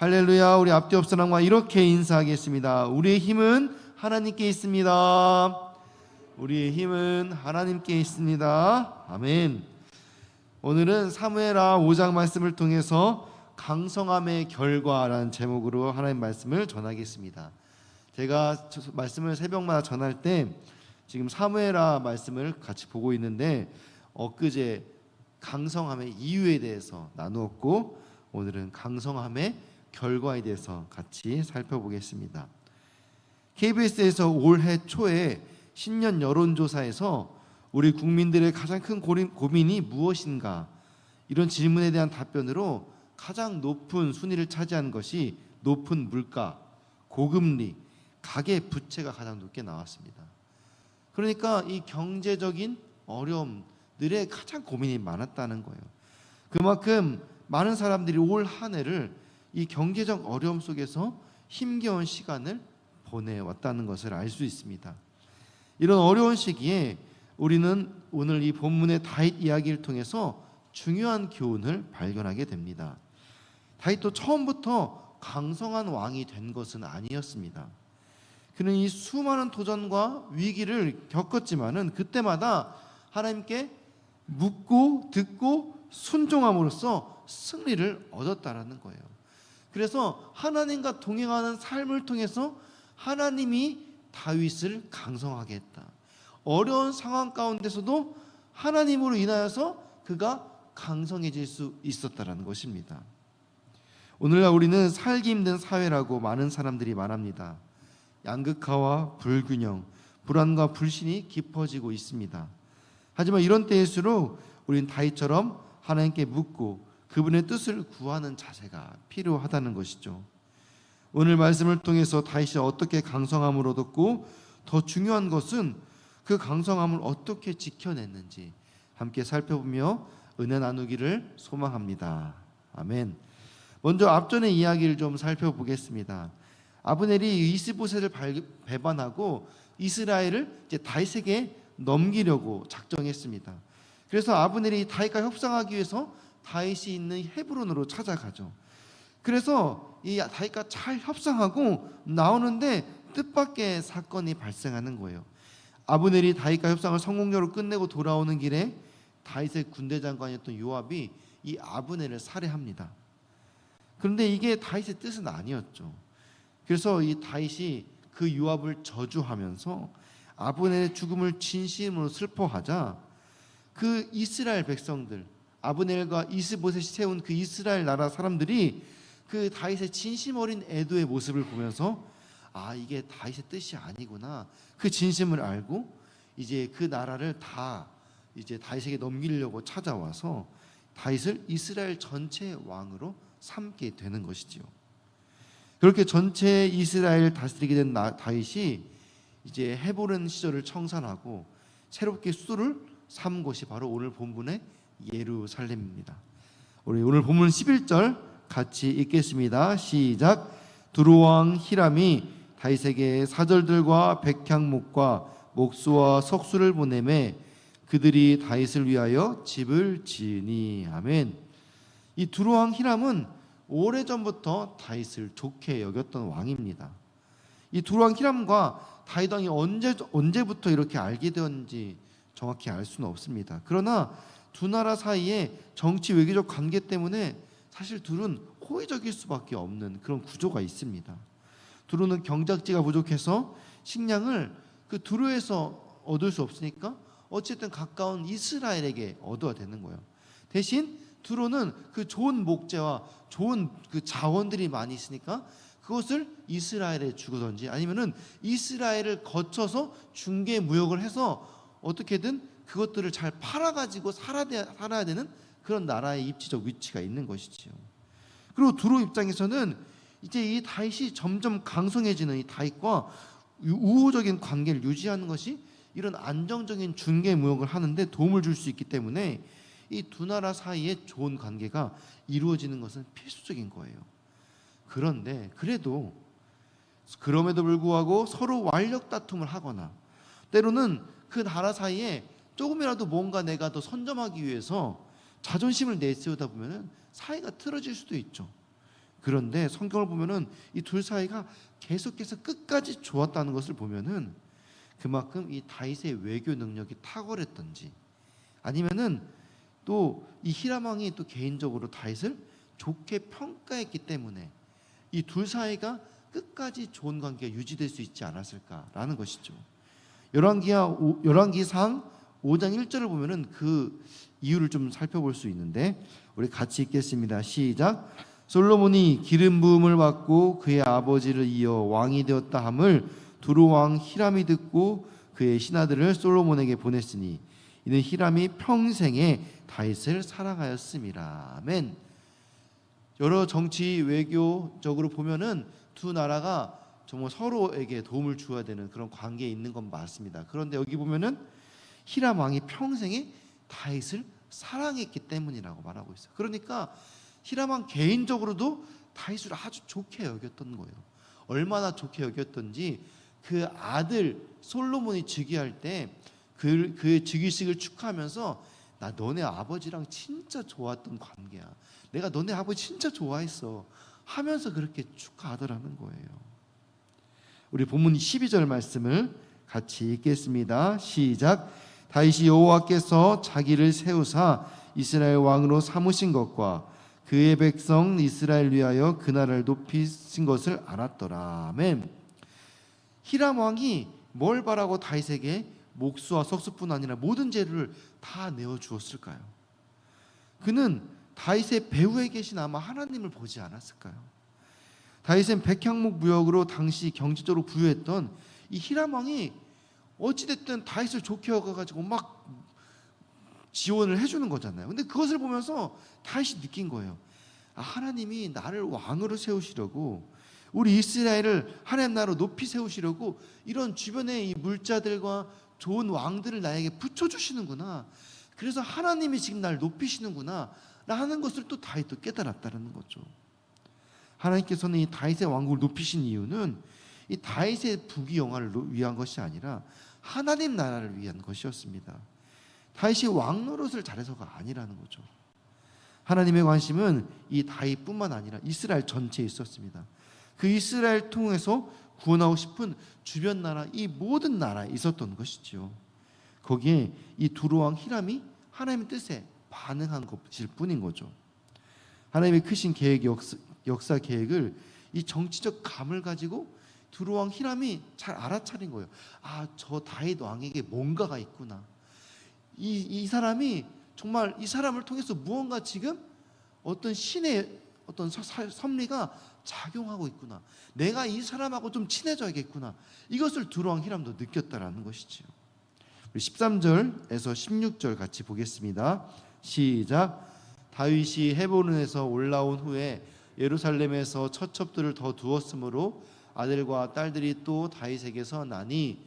할렐루야. 우리 앞뒤 옆사람과 이렇게 인사하겠습니다. 우리의 힘은 하나님께 있습니다. 우리의 힘은 하나님께 있습니다. 아멘. 오늘은 사무엘하 5장 말씀을 통해서 강성함의 결과라는 제목으로 하나님 말씀을 전하겠습니다. 제가 말씀을 새벽마다 전할 때 지금 사무엘하 말씀을 같이 보고 있는데 엊그제 강성함의 이유에 대해서 나누었고 오늘은 강성함의 결과에 대해서 같이 살펴보겠습니다. KBS에서 올해 초에 신년 여론조사에서 우리 국민들의 가장 큰 고민이 무엇인가 이런 질문에 대한 답변으로 가장 높은 순위를 차지한 것이 높은 물가, 고금리, 가계 부채가 가장 높게 나왔습니다. 그러니까 이 경제적인 어려움들에 가장 고민이 많았다는 거예요. 그만큼 많은 사람들이 올 한 해를 이 경제적 어려움 속에서 힘겨운 시간을 보내왔다는 것을 알 수 있습니다. 이런 어려운 시기에 우리는 오늘 이 본문의 다윗 이야기를 통해서 중요한 교훈을 발견하게 됩니다. 다윗도 처음부터 강성한 왕이 된 것은 아니었습니다. 그는 이 수많은 도전과 위기를 겪었지만은 그때마다 하나님께 묻고 듣고 순종함으로써 승리를 얻었다라는 거예요. 그래서 하나님과 동행하는 삶을 통해서 하나님이 다윗을 강성하게 했다. 어려운 상황 가운데서도 하나님으로 인하여서 그가 강성해질 수 있었다라는 것입니다. 오늘날 우리는 살기 힘든 사회라고 많은 사람들이 말합니다. 양극화와 불균형, 불안과 불신이 깊어지고 있습니다. 하지만 이런 때일수록 우리는 다윗처럼 하나님께 묻고 그분의 뜻을 구하는 자세가 필요하다는 것이죠. 오늘 말씀을 통해서 다윗이 어떻게 강성함을 얻었고 더 중요한 것은 그 강성함을 어떻게 지켜냈는지 함께 살펴보며 은혜 나누기를 소망합니다. 아멘. 먼저 앞전의 이야기를 좀 살펴보겠습니다. 아브넬이 이스보셋을 배반하고 이스라엘을 이제 다윗에게 넘기려고 작정했습니다. 그래서 아브넬이 다윗과 협상하기 위해서 다윗이 있는 헤브론으로 찾아가죠. 그래서 이 다윗과 잘 협상하고 나오는데 뜻밖의 사건이 발생하는 거예요. 아브넬이 다윗과 협상을 성공적으로 끝내고 돌아오는 길에 다윗의 군대 장관이었던 요압이 이 아브넬을 살해합니다. 그런데 이게 다윗의 뜻은 아니었죠. 그래서 이 다윗이 그 요압을 저주하면서 아브넬의 죽음을 진심으로 슬퍼하자 그 이스라엘 백성들, 아브넬과 이스보셋이 세운 그 이스라엘 나라 사람들이 그 다윗의 진심 어린 애도의 모습을 보면서 아, 이게 다윗의 뜻이 아니구나. 그 진심을 알고 이제 그 나라를 다 이제 다윗에게 넘기려고 찾아와서 다윗을 이스라엘 전체의 왕으로 삼게 되는 것이지요. 그렇게 전체 이스라엘을 다스리게 된 다윗이 이제 헤브론 시절을 청산하고 새롭게 수도를 삼은 곳이 바로 오늘 본문의 예루살렘입니다. 우리 오늘 본문 11절 같이 읽겠습니다. 시작. 두루왕 히람이 다윗에게 사절들과 백향목과 목수와 석수를 보내매 그들이 다윗을 위하여 집을 지으니. 아멘. 이 두루왕 히람은 오래전부터 다윗을 좋게 여겼던 왕입니다. 이 두루왕 히람과 다윗 왕이 언제부터 이렇게 알게 되었는지 정확히 알 수는 없습니다. 그러나 두 나라 사이에 정치 외교적 관계 때문에 사실 둘은 호의적일 수밖에 없는 그런 구조가 있습니다. 두루는 경작지가 부족해서 식량을 그 두루에서 얻을 수 없으니까 어쨌든 가까운 이스라엘에게 얻어야 되는 거예요. 대신 두루는 그 좋은 목재와 좋은 그 자원들이 많이 있으니까 그것을 이스라엘에 주거든지 아니면은 이스라엘을 거쳐서 중개 무역을 해서 어떻게든 그것들을 잘 팔아가지고 살아야 되는 그런 나라의 입지적 위치가 있는 것이지요. 그리고 두루 입장에서는 이제 이 다윗이 점점 강성해지는 이 다윗과 우호적인 관계를 유지하는 것이 이런 안정적인 중개 무역을 하는데 도움을 줄 수 있기 때문에 이 두 나라 사이에 좋은 관계가 이루어지는 것은 필수적인 거예요. 그런데 그럼에도 불구하고 서로 완력 다툼을 하거나 때로는 그 나라 사이에 조금이라도 뭔가 내가 더 선점하기 위해서 자존심을 내세우다 보면 사이가 틀어질 수도 있죠. 그런데 성경을 보면은 이 둘 사이가 계속해서 끝까지 좋았다는 것을 보면은 그만큼 이 다윗의 외교 능력이 탁월했던지, 아니면은 또 이 히람 왕이 또 개인적으로 다윗을 좋게 평가했기 때문에 이 둘 사이가 끝까지 좋은 관계가 유지될 수 있지 않았을까라는 것이죠. 열왕기상 5장 1절을 보면은 그 이유를 좀 살펴볼 수 있는데, 우리 같이 읽겠습니다. 시작. 솔로몬이 기름 부음을 받고 그의 아버지를 이어 왕이 되었다 함을 두루 왕 히람이 듣고 그의 신하들을 솔로몬에게 보냈으니 이는 히람이 평생에 다윗을 사랑하였음이라. 아멘. 여러 정치 외교적으로 보면은 두 나라가 정말 서로에게 도움을 주어야 되는 그런 관계에 있는 건 맞습니다. 그런데 여기 보면은 히람 왕이 평생에 다윗을 사랑했기 때문이라고 말하고 있어요. 그러니까 히람 왕 개인적으로도 다윗을 아주 좋게 여겼던 거예요. 얼마나 좋게 여겼던지 그 아들 솔로몬이 즉위할 때 그의 즉위식을 축하하면서 나 너네 아버지랑 진짜 좋았던 관계야. 내가 너네 아버지 진짜 좋아했어 하면서 그렇게 축하하더라는 거예요. 우리 본문 12절 말씀을 같이 읽겠습니다. 시작. 다윗이 여호와께서 자기를 세우사 이스라엘 왕으로 삼으신 것과 그의 백성 이스라엘 위하여 그 나라를 높이신 것을 알았더라. 아멘. 히람 왕이 뭘 바라고 다윗에게 목수와 석수뿐 아니라 모든 재료를 다 내어 주었을까요? 그는 다윗의 배후에 계신 아마 하나님을 보지 않았을까요? 다윗은 백향목 무역으로 당시 경제적으로 부유했던 이 히람 왕이 어찌됐든 다윗을 좋게 여겨가지고 막 지원을 해주는 거잖아요. 근데 그것을 보면서 다윗이 느낀 거예요. 하나님이 나를 왕으로 세우시려고, 우리 이스라엘을 하나님 나라로 높이 세우시려고 이런 주변의 이 물자들과 좋은 왕들을 나에게 붙여주시는구나. 그래서 하나님이 지금 나를 높이시는구나 라는 것을 또 다윗도 깨달았다는 거죠. 하나님께서는 이 다윗의 왕국을 높이신 이유는 이 다윗의 부귀영화를 위한 것이 아니라 하나님 나라를 위한 것이었습니다. 다윗이 왕 노릇을 잘해서가 아니라는 거죠. 하나님의 관심은 이 다윗뿐만 아니라 이스라엘 전체에 있었습니다. 그 이스라엘 통해서 구원하고 싶은 주변 나라, 이 모든 나라에 있었던 것이지요. 거기에 이 두루 왕 히람이 하나님의 뜻에 반응한 것일 뿐인 거죠. 하나님의 크신 계획, 역사 계획을 이 정치적 감을 가지고 두루 왕 히람이 잘 알아차린 거예요. 저 다윗 왕에게 뭔가가 있구나. 이 사람이 정말 이 사람을 통해서 무언가 지금 어떤 신의 어떤 섭리가 작용하고 있구나. 내가 이 사람하고 좀 친해져야겠구나. 이것을 두루 왕 히람도 느꼈다라는 것이지요. 우리 13절에서 16절 같이 보겠습니다. 시작. 다윗이 헤브론에서 올라온 후에 예루살렘에서 처첩들을 더 두었으므로 아들과 딸들이 또 다윗에게서 나니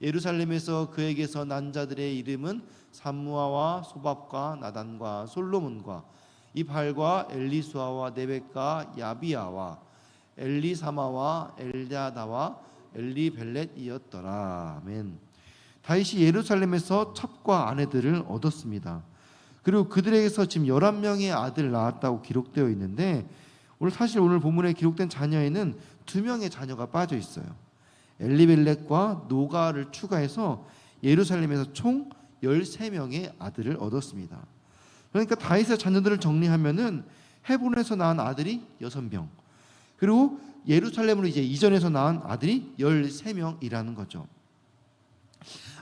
예루살렘에서 그에게서 난 자들의 이름은 삼무아와 소밥과 나단과 솔로몬과 이발과 엘리수아와 네벡과 야비야와 엘리사마와 엘야다와 엘리벨렛이었더라. 아멘. 다윗이 예루살렘에서 첩과 아내들을 얻었습니다. 그리고 그들에게서 지금 11명의 아들 낳았다고 기록되어 있는데, 사실 오늘 본문에 기록된 자녀에는 2명의 자녀가 빠져 있어요. 엘리벨렛과 노가를 추가해서 예루살렘에서 총 13명의 아들을 얻었습니다. 그러니까 다윗의 자녀들을 정리하면은 헤브론에서 낳은 아들이 6명, 그리고 예루살렘으로 이제 이전해서 낳은 아들이 13명이라는 거죠.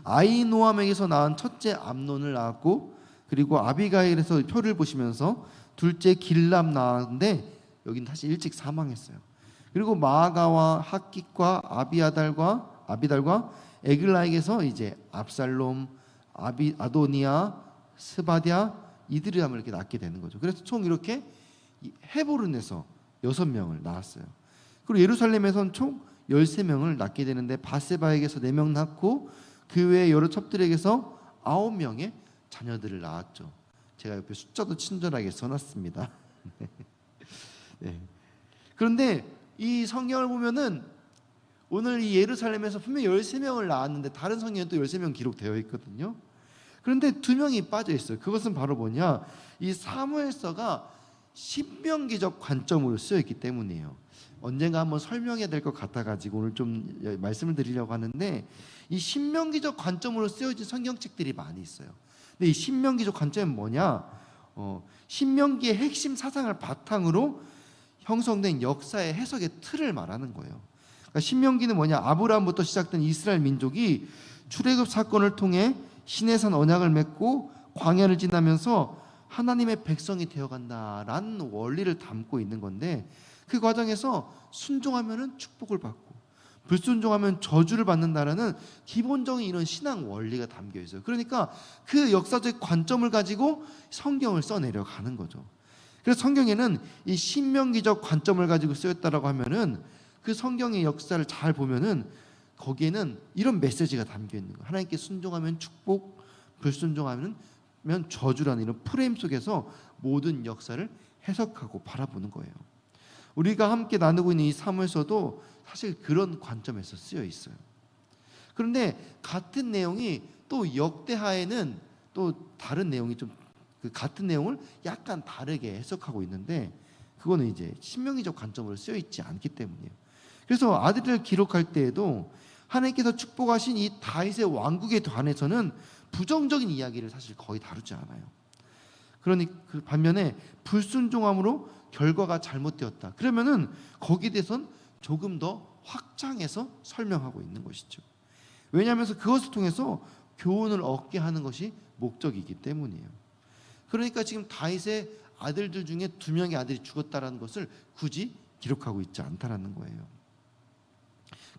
아히노암에게서 낳은 첫째 암논을 낳았고, 그리고 아비가일에서 표를 보시면서 둘째 길람 낳았는데 여기는 사실 일찍 사망했어요. 그리고 마아가와 핫깃과 아비달과 에글라에게서 이제 압살롬, 아도니아, 스바디아, 이드리암을 이렇게 낳게 되는 거죠. 그래서 총 이렇게 헤브론에서 6명을 낳았어요. 그리고 예루살렘에서는 총 13명을 낳게 되는데 바세바에게서 4명 낳고 그 외에 여러 첩들에게서 9명의 자녀들을 낳았죠. 제가 옆에 숫자도 친절하게 써놨습니다. 네. 그런데 이 성경을 보면은 오늘 이 예루살렘에서 분명히 13명을 낳았는데 다른 성경에 또 13명 기록되어 있거든요. 그런데 2명이 빠져 있어요. 그것은 바로 뭐냐? 이 사무엘서가 신명기적 관점으로 쓰여 있기 때문이에요. 언젠가 한번 설명해야 될 것 같아가지고 오늘 좀 말씀을 드리려고 하는데, 이 신명기적 관점으로 쓰여진 성경책들이 많이 있어요. 근데 이 신명기적 관점은 뭐냐? 신명기의 핵심 사상을 바탕으로 형성된 역사의 해석의 틀을 말하는 거예요. 그러니까 신명기는 뭐냐? 아브라함부터 시작된 이스라엘 민족이 출애굽 사건을 통해 시내산 언약을 맺고 광야를 지나면서 하나님의 백성이 되어간다라는 원리를 담고 있는 건데, 그 과정에서 순종하면은 축복을 받고 불순종하면 저주를 받는다라는 기본적인 이런 신앙 원리가 담겨 있어요. 그러니까 그 역사적 관점을 가지고 성경을 써내려가는 거죠. 그래서 성경에는 이 신명기적 관점을 가지고 쓰였다라고 하면은 그 성경의 역사를 잘 보면은 거기에는 이런 메시지가 담겨 있는 거예요. 하나님께 순종하면 축복, 불순종하면 저주라는 이런 프레임 속에서 모든 역사를 해석하고 바라보는 거예요. 우리가 함께 나누고 있는 이 사무에서도 사실 그런 관점에서 쓰여 있어요. 그런데 같은 내용이 또 역대하에는 또 다른 내용이 좀 그 같은 내용을 약간 다르게 해석하고 있는데, 그거는 이제 신명기적 관점으로 쓰여 있지 않기 때문이에요. 그래서 아들을 기록할 때에도 하나님께서 축복하신 이 다윗의 왕국에 관해서는 부정적인 이야기를 사실 거의 다루지 않아요. 그러니 그 반면에 불순종함으로 결과가 잘못되었다, 그러면은 거기에 대해서는 조금 더 확장해서 설명하고 있는 것이죠. 왜냐하면 그것을 통해서 교훈을 얻게 하는 것이 목적이기 때문이에요. 그러니까 지금 다윗의 아들들 중에 2명의 아들이 죽었다라는 것을 굳이 기록하고 있지 않다라는 거예요.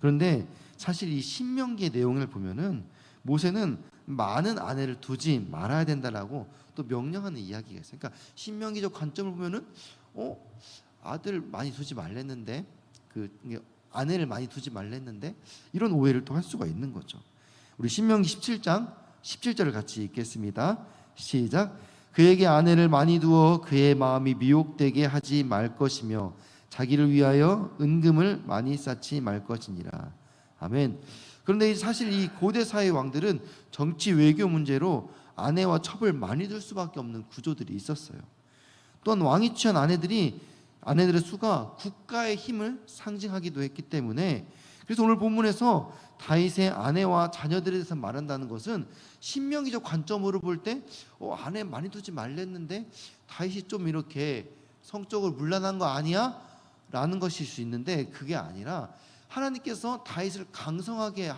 그런데 사실 이 신명기의 내용을 보면은 모세는 많은 아내를 두지 말아야 된다라고 또 명령하는 이야기가 있어요. 그러니까 신명기적 관점을 보면은 아들 많이 두지 말랬는데, 아내를 많이 두지 말랬는데, 이런 오해를 또 할 수가 있는 거죠. 우리 신명기 17장 17절을 같이 읽겠습니다. 시작. 그에게 아내를 많이 두어 그의 마음이 미혹되게 하지 말 것이며 자기를 위하여 은금을 많이 쌓지 말 것이니라. 아멘. 그런데 사실 이 고대 사회 왕들은 정치 외교 문제로 아내와 첩을 많이 둘 수밖에 없는 구조들이 있었어요. 또한 왕이 취한 아내들의 수가 국가의 힘을 상징하기도 했기 때문에, 그래서 오늘 본문에서 다윗의 아내와 자녀들에 대해서 말한다는 것은 신명기적 관점으로 볼 때 아내 많이 두지 말랬는데 다윗이 좀 이렇게 성적으로 문란한 거 아니야? 라는 것일 수 있는데, 그게 아니라 하나님께서 다윗을 강성하게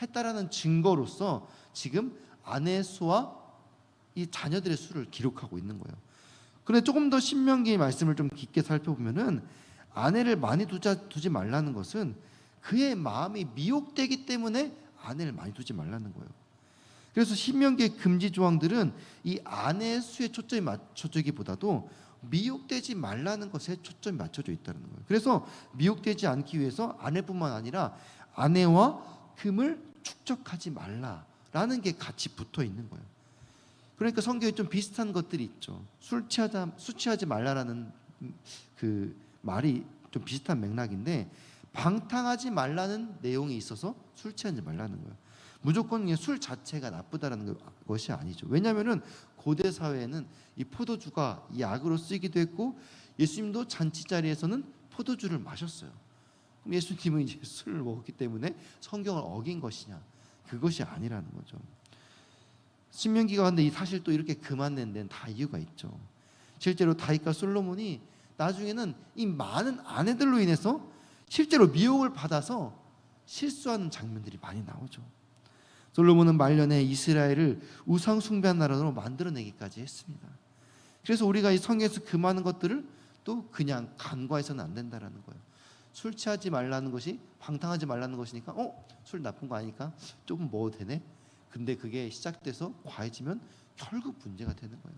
했다라는 증거로서 지금 아내의 수와 이 자녀들의 수를 기록하고 있는 거예요. 그런데 조금 더 신명기의 말씀을 좀 깊게 살펴보면은 아내를 많이 두지 말라는 것은 그의 마음이 미혹되기 때문에 아내를 많이 두지 말라는 거예요. 그래서 신명기의 금지 조항들은 이 아내의 수에 초점이 맞춰지기보다도 미혹되지 말라는 것에 초점이 맞춰져 있다는 거예요. 그래서 미혹되지 않기 위해서 아내뿐만 아니라 아내와 금을 축적하지 말라라는 게 같이 붙어 있는 거예요. 그러니까 성경에 좀 비슷한 것들이 있죠. 술 취하지 말라라는 그 말이 좀 비슷한 맥락인데, 방탕하지 말라는 내용이 있어서 술 취하지 말라는 거예요. 무조건 술 자체가 나쁘다라는 것이 아니죠. 왜냐하면은 고대 사회에는 이 포도주가 약으로 쓰이기도 했고, 예수님도 잔치 자리에서는 포도주를 마셨어요. 그럼 예수님은 이제 술을 먹었기 때문에 성경을 어긴 것이냐? 그것이 아니라는 거죠. 신명기가 근데 사실 또 이렇게 그만낸 데는 다 이유가 있죠. 실제로 다윗과 솔로몬이 나중에는 이 많은 아내들로 인해서 실제로 미혹을 받아서 실수하는 장면들이 많이 나오죠. 솔로몬은 말년에 이스라엘을 우상 숭배한 나라로 만들어내기까지 했습니다. 그래서 우리가 이 성경에서 그 많은 것들을 또 그냥 간과해서는 안 된다라는 거예요. 술 취하지 말라는 것이 방탕하지 말라는 것이니까 술 나쁜 거 아니까 조금 먹어도 되네. 근데 그게 시작돼서 과해지면 결국 문제가 되는 거예요.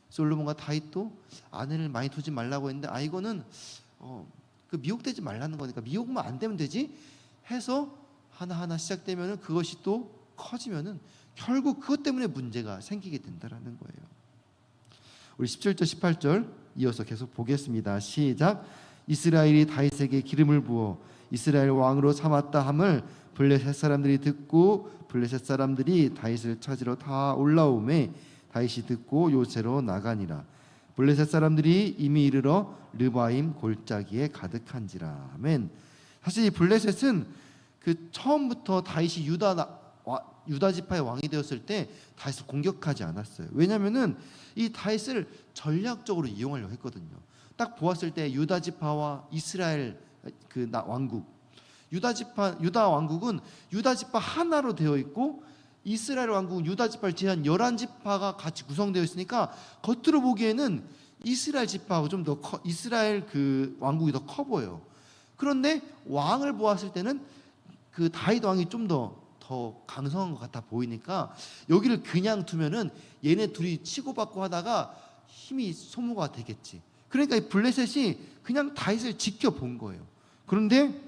솔로몬과 다윗도 아내를 많이 두지 말라고 했는데, 이거는 그 미혹되지 말라는 거니까 미혹만 안 되면 되지 해서 하나하나 시작되면은 그것이 또 커지면은 결국 그것 때문에 문제가 생기게 된다라는 거예요. 우리 17절 18절 이어서 계속 보겠습니다. 시작. 이스라엘이 다윗에게 기름을 부어 이스라엘 왕으로 삼았다 함을 블레셋 사람들이 듣고 블레셋 사람들이 다윗을 찾으러 다 올라오매 다윗이 듣고 요새로 나가니라. 블레셋 사람들이 이미 이르러 르바임 골짜기에 가득한지라. 아멘. 사실 이 블레셋은 그 처음부터 다윗이 유다 지파의 왕이 되었을 때 다윗을 공격하지 않았어요. 왜냐하면은 이 다윗을 전략적으로 이용하려고 했거든요. 딱 보았을 때 유다 지파와 이스라엘 왕국, 유다 왕국은 유다 지파 하나로 되어 있고 이스라엘 왕국은 유다 지파를 제한 11지파가 같이 구성되어 있으니까 겉으로 보기에는 이스라엘 지파하고 좀 더 이스라엘 그 왕국이 더 커 보여요. 그런데 왕을 보았을 때는 그 다윗 왕이 좀 더 강성한 것 같아 보이니까 여기를 그냥 두면은 얘네 둘이 치고받고 하다가 힘이 소모가 되겠지. 그러니까 이 블레셋이 그냥 다윗을 지켜본 거예요. 그런데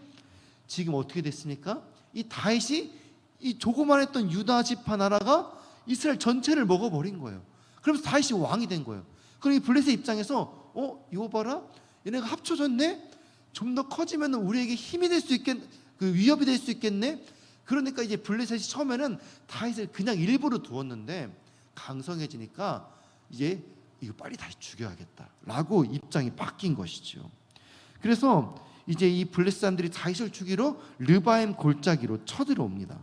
지금 어떻게 됐습니까? 이 다윗이 이 조그만했던 유다 지파 나라가 이스라엘 전체를 먹어버린 거예요. 그러면서 다윗이 왕이 된 거예요. 그럼 이 블레셋 입장에서 이거 봐라, 얘네가 합쳐졌네. 좀 더 커지면 우리에게 힘이 될 수 위협이 될 수 있겠네. 그러니까 이제 블레셋이 처음에는 다윗을 그냥 일부러 두었는데 강성해지니까 이제 이거 빨리 다시 죽여야겠다라고 입장이 바뀐 것이죠. 그래서 이제 이 블레셋 사람들이 다윗을 죽이러 르바임 골짜기로 쳐들어옵니다.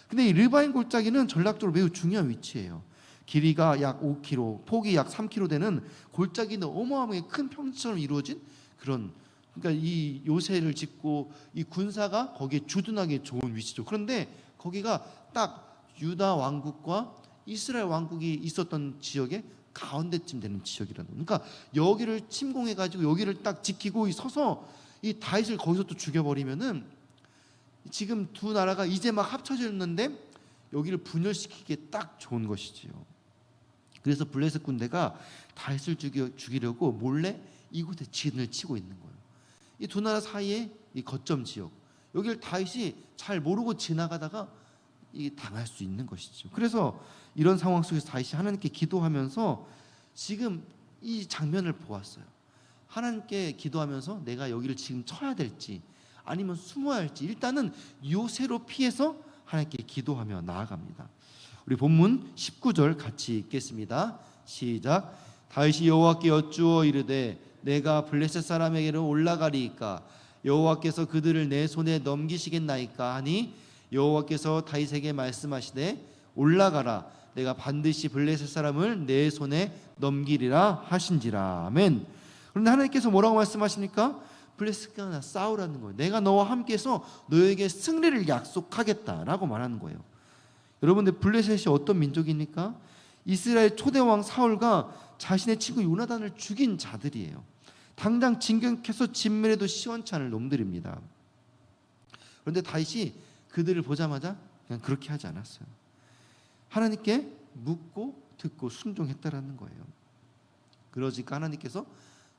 근데 이 르바임 골짜기는 전략적으로 매우 중요한 위치예요. 길이가 약 5km, 폭이 약 3km 되는 골짜기는 어마어마하게 큰 평지처럼 이루어진 그런, 그러니까 이 요새를 짓고 이 군사가 거기에 주둔하기 좋은 위치죠. 그런데 거기가 딱 유다 왕국과 이스라엘 왕국이 있었던 지역의 가운데쯤 되는 지역이라는 거예요. 그러니까 여기를 침공해 가지고 여기를 딱 지키고 서서 이 다윗을 거기서 또 죽여버리면은 지금 두 나라가 이제 막 합쳐졌는데 여기를 분열시키기에 딱 좋은 것이지요. 그래서 블레셋 군대가 다윗을 죽이려고 몰래 이곳에 진을 치고 있는 거예요. 이 두 나라 사이에 이 거점 지역, 여기를 다윗이 잘 모르고 지나가다가 당할 수 있는 것이죠. 그래서 이런 상황 속에서 다윗이 하나님께 기도하면서 지금 이 장면을 보았어요. 하나님께 기도하면서 내가 여기를 지금 쳐야 될지 아니면 숨어야 할지 일단은 요새로 피해서 하나님께 기도하며 나아갑니다. 우리 본문 19절 같이 읽겠습니다. 시작. 다윗이 여호와께 여쭈어 이르되 내가 블레셋 사람에게로 올라가리이까 여호와께서 그들을 내 손에 넘기시겠나이까 하니 여호와께서 다윗에게 말씀하시되 올라가라 내가 반드시 블레셋 사람을 내 손에 넘기리라 하신지라. 아멘. 그런데 하나님께서 뭐라고 말씀하십니까? 블레셋과 싸우라는 거예요. 내가 너와 함께해서 너에게 승리를 약속하겠다라고 말하는 거예요. 여러분들 블레셋이 어떤 민족입니까? 이스라엘 초대왕 사울과 자신의 친구 요나단을 죽인 자들이에요. 당장 진격해서 진멸해도 시원찮을 놈들입니다. 그런데 다윗이 그들을 보자마자 그냥 그렇게 하지 않았어요. 하나님께 묻고 듣고 순종했다라는 거예요. 그러니까 하나님께서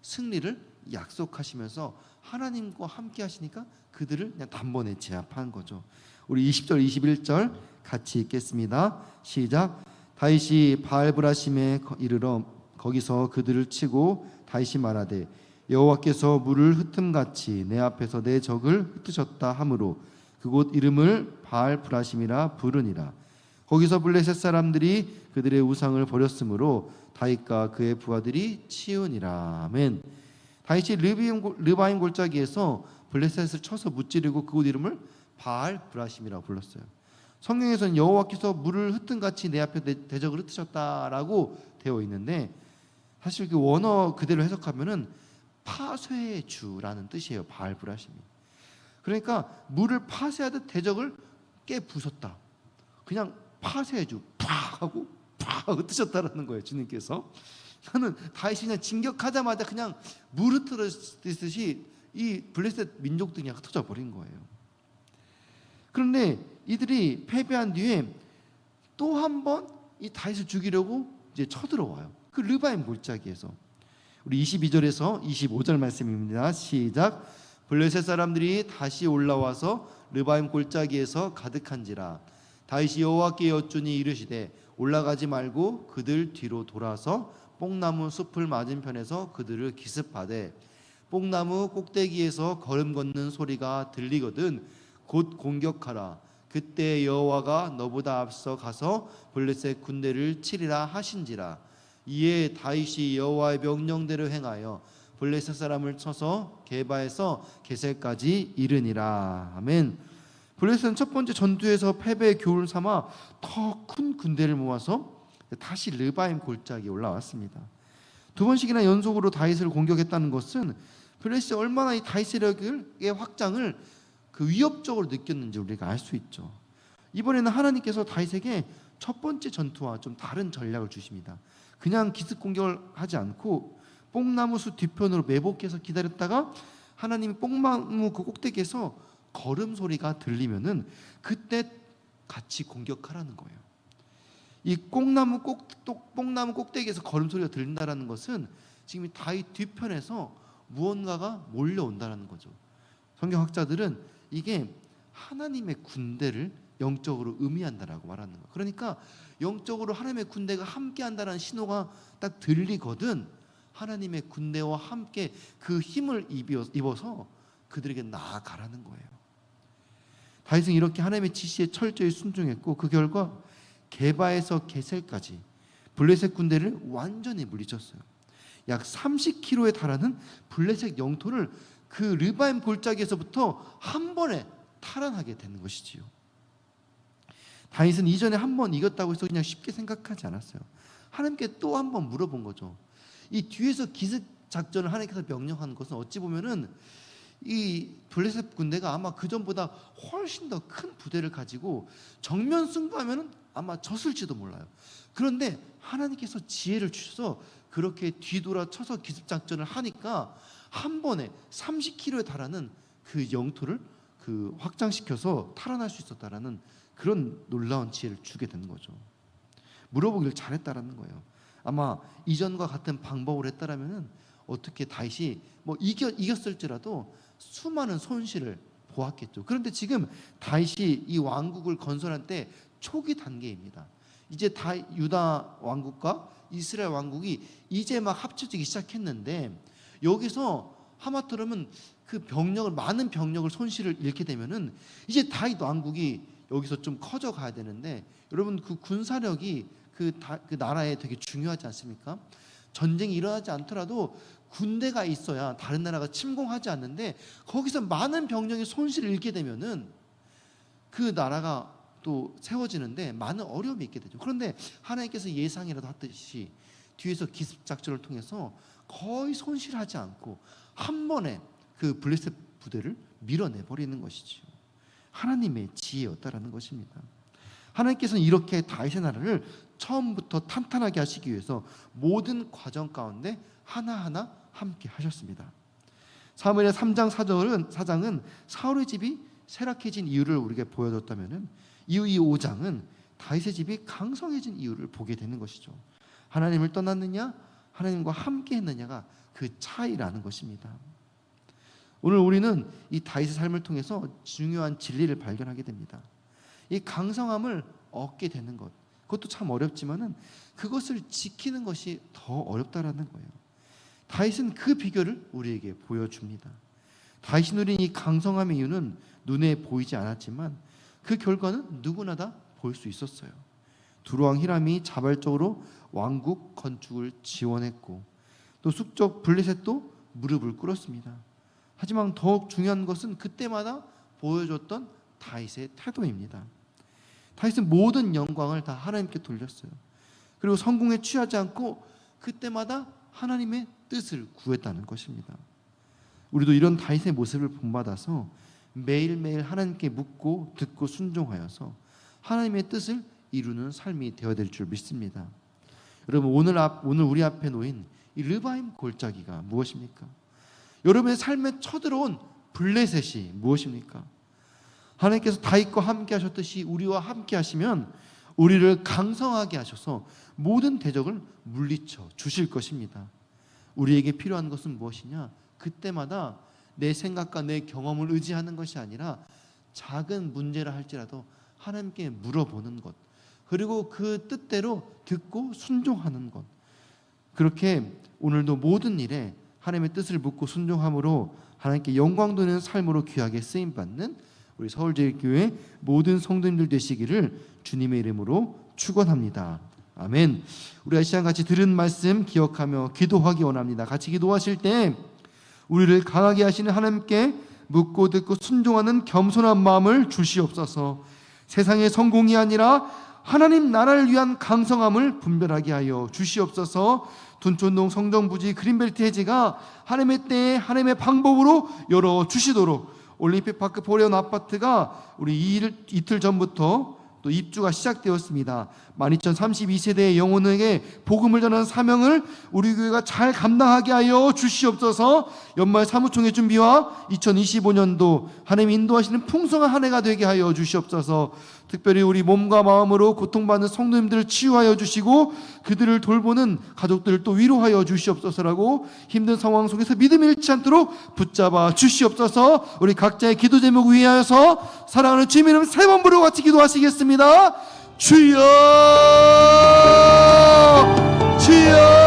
승리를 약속하시면서 하나님과 함께 하시니까 그들을 그냥 단번에 제압한 거죠. 우리 20절 21절 같이 읽겠습니다. 시작. 다윗이 바알브라심에 이르러 거기서 그들을 치고 다윗이 말하되 여호와께서 물을 흩음같이 내 앞에서 내 적을 흩으셨다 하므로 그곳 이름을 바알브라심이라 부르니라. 거기서 블레셋 사람들이 그들의 우상을 버렸으므로 다윗과 그의 부하들이 치우니라. 아멘. 다윗이 르바임 골짜기에서 블레셋을 쳐서 무찌르고 그곳 이름을 바알브라심이라고 불렀어요. 성경에서는 여호와께서 물을 흩은같이 내 앞에 대적을 흩으셨다라고 되어 있는데 사실 그 원어 그대로 해석하면은 파쇄의 주라는 뜻이에요. 바알브라심이. 그러니까 물을 파쇄하듯 대적을 깨부쉈다. 그냥 파쇄의 주 팍 하고 팍 흩으셨다라는 거예요. 주님께서. 저는 다윗이 그냥 진격하자마자 그냥 물 흩어지듯이 이 블레셋 민족들이 그냥 흩어져 버린 거예요. 그런데 이들이 패배한 뒤에 또 한 번 이 다윗을 죽이려고 이제 쳐들어와요. 그 르바임 골짜기에서. 우리 22절에서 25절 말씀입니다. 시작. 블레셋 사람들이 다시 올라와서 르바임 골짜기에서 가득한지라. 다윗이 여호와께 여쭈니 이르시되 올라가지 말고 그들 뒤로 돌아서 뽕나무 숲을 맞은편에서 그들을 기습하되 뽕나무 꼭대기에서 걸음 걷는 소리가 들리거든 곧 공격하라. 그때 여호와가 너보다 앞서 가서 블레셋 군대를 치리라 하신지라. 이에 다윗이 여호와의 명령대로 행하여 블레셋 사람을 쳐서 게바에서 게셀까지 이르니라. 아멘. 블레셋은 첫 번째 전투에서 패배의 교훈을 삼아 더 큰 군대를 모아서 다시 르바임 골짜기에 올라왔습니다. 두 번씩이나 연속으로 다윗을 공격했다는 것은 블레셋이 얼마나 이 다윗 세력의 확장을 그 위협적으로 느꼈는지 우리가 알 수 있죠. 이번에는 하나님께서 다윗에게 첫 번째 전투와 좀 다른 전략을 주십니다. 그냥 기습 공격을 하지 않고 뽕나무 숲 뒤편으로 매복해서 기다렸다가 하나님이 뽕나무 그 꼭대기에서 걸음 소리가 들리면은 그때 같이 공격하라는 거예요. 이 뽕나무 꼭대기에서 걸음 소리가 들린다라는 것은 지금 다윗 뒤편에서 무언가가 몰려온다라는 거죠. 성경학자들은 이게 하나님의 군대를 영적으로 의미한다라고 말하는 거예요. 그러니까 영적으로 하나님의 군대가 함께한다는 신호가 딱 들리거든 하나님의 군대와 함께 그 힘을 입어서 그들에게 나아가라는 거예요. 다윗은 이렇게 하나님의 지시에 철저히 순종했고 그 결과 게바에서 게셀까지 블레셋 군대를 완전히 물리쳤어요. 약 30km에 달하는 블레셋 영토를 그 르바임 골짜기에서부터 한 번에 탈환하게 되는 것이지요. 다윗은 이전에 한 번 이겼다고 해서 그냥 쉽게 생각하지 않았어요. 하나님께 또 한 번 물어본 거죠. 이 뒤에서 기습 작전을 하나님께서 명령하는 것은 어찌 보면은 이 블레셋 군대가 아마 그 전보다 훨씬 더 큰 부대를 가지고 정면 승부하면은 아마 졌을지도 몰라요. 그런데 하나님께서 지혜를 주셔서 그렇게 뒤돌아쳐서 기습 작전을 하니까 한 번에 30km에 달하는 그 영토를 그 확장시켜서 탈환할 수 있었다라는 그런 놀라운 지혜를 주게 되는 거죠. 물어보길 잘했다라는 거예요. 아마 이전과 같은 방법을 했다라면은 어떻게 다윗이 뭐 이겼을지라도 수많은 손실을 보았겠죠. 그런데 지금 다윗이 이 왕국을 건설할 때 초기 단계입니다. 이제 유다 왕국과 이스라엘 왕국이 이제 막 합쳐지기 시작했는데 여기서 하마터면 그 많은 병력을 손실을 잃게 되면은 이제 다윗 왕국이 여기서 좀 커져 가야 되는데 여러분 그 군사력이 그 나라에 되게 중요하지 않습니까? 전쟁이 일어나지 않더라도 군대가 있어야 다른 나라가 침공하지 않는데 거기서 많은 병력의 손실을 잃게 되면은 그 나라가 또 세워지는데 많은 어려움이 있게 되죠. 그런데 하나님께서 예상이라도 하듯이 뒤에서 기습 작전을 통해서 거의 손실하지 않고 한 번에 그 블레셋 부대를 밀어내 버리는 것이지요. 하나님의 지혜였다라는 것입니다. 하나님께서는 이렇게 다윗의 나라를 처음부터 탄탄하게 하시기 위해서 모든 과정 가운데 하나하나 함께 하셨습니다. 사무엘의 3장 4장은 사울의 집이 쇠락해진 이유를 우리에게 보여줬다면 이후 이 5장은 다윗의 집이 강성해진 이유를 보게 되는 것이죠. 하나님을 떠났느냐 하나님과 함께 했느냐가 그 차이라는 것입니다. 오늘 우리는 이 다윗의 삶을 통해서 중요한 진리를 발견하게 됩니다. 이 강성함을 얻게 되는 것, 그것도 참 어렵지만은 그것을 지키는 것이 더 어렵다라는 거예요. 다윗은 그 비결을 우리에게 보여줍니다. 다윗이 누린 이 강성함의 이유는 눈에 보이지 않았지만 그 결과는 누구나 다 볼 수 있었어요. 두루왕 히람이 자발적으로 왕국 건축을 지원했고 또 숙적 블레셋도 무릎을 꿇었습니다. 하지만 더욱 중요한 것은 그때마다 보여줬던 다윗의 태도입니다. 다윗은 모든 영광을 다 하나님께 돌렸어요. 그리고 성공에 취하지 않고 그때마다 하나님의 뜻을 구했다는 것입니다. 우리도 이런 다윗의 모습을 본받아서 매일매일 하나님께 묻고 듣고 순종하여서 하나님의 뜻을 이루는 삶이 되어야 될 줄 믿습니다. 여러분 오늘 우리 앞에 놓인 이 르바임 골짜기가 무엇입니까? 여러분의 삶에 쳐들어온 블레셋이 무엇입니까? 하나님께서 다윗과 함께 하셨듯이 우리와 함께 하시면 우리를 강성하게 하셔서 모든 대적을 물리쳐 주실 것입니다. 우리에게 필요한 것은 무엇이냐? 그때마다 내 생각과 내 경험을 의지하는 것이 아니라 작은 문제라 할지라도 하나님께 물어보는 것, 그리고 그 뜻대로 듣고 순종하는 것. 그렇게 오늘도 모든 일에 하나님의 뜻을 묻고 순종함으로 하나님께 영광 돌리는 삶으로 귀하게 쓰임받는 우리 서울제일교회 모든 성도님들 되시기를 주님의 이름으로 축원합니다. 아멘. 우리가 이 시간 같이 들은 말씀 기억하며 기도하기 원합니다. 같이 기도하실 때 우리를 강하게 하시는 하나님께 묻고 듣고 순종하는 겸손한 마음을 주시옵소서. 세상의 성공이 아니라 하나님 나라를 위한 강성함을 분별하게 하여 주시옵소서. 둔촌동 성정부지 그린벨트 해지가 하나님의 때에 하나님의 방법으로 열어주시도록 올림픽파크 보레온 아파트가 우리 이틀 전부터 또 입주가 시작되었습니다. 12,032세대의 영혼에게 복음을 전하는 사명을 우리 교회가 잘 감당하게 하여 주시옵소서. 연말 사무총회 준비와 2025년도 하나님 인도하시는 풍성한 한 해가 되게 하여 주시옵소서. 특별히 우리 몸과 마음으로 고통받는 성도님들을 치유하여 주시고 그들을 돌보는 가족들을 또 위로하여 주시옵소서라고 힘든 상황 속에서 믿음을 잃지 않도록 붙잡아 주시옵소서. 우리 각자의 기도 제목 위하여서 사랑하는 주님 이름 세 번 부르고 같이 기도하시겠습니다. 주여 주여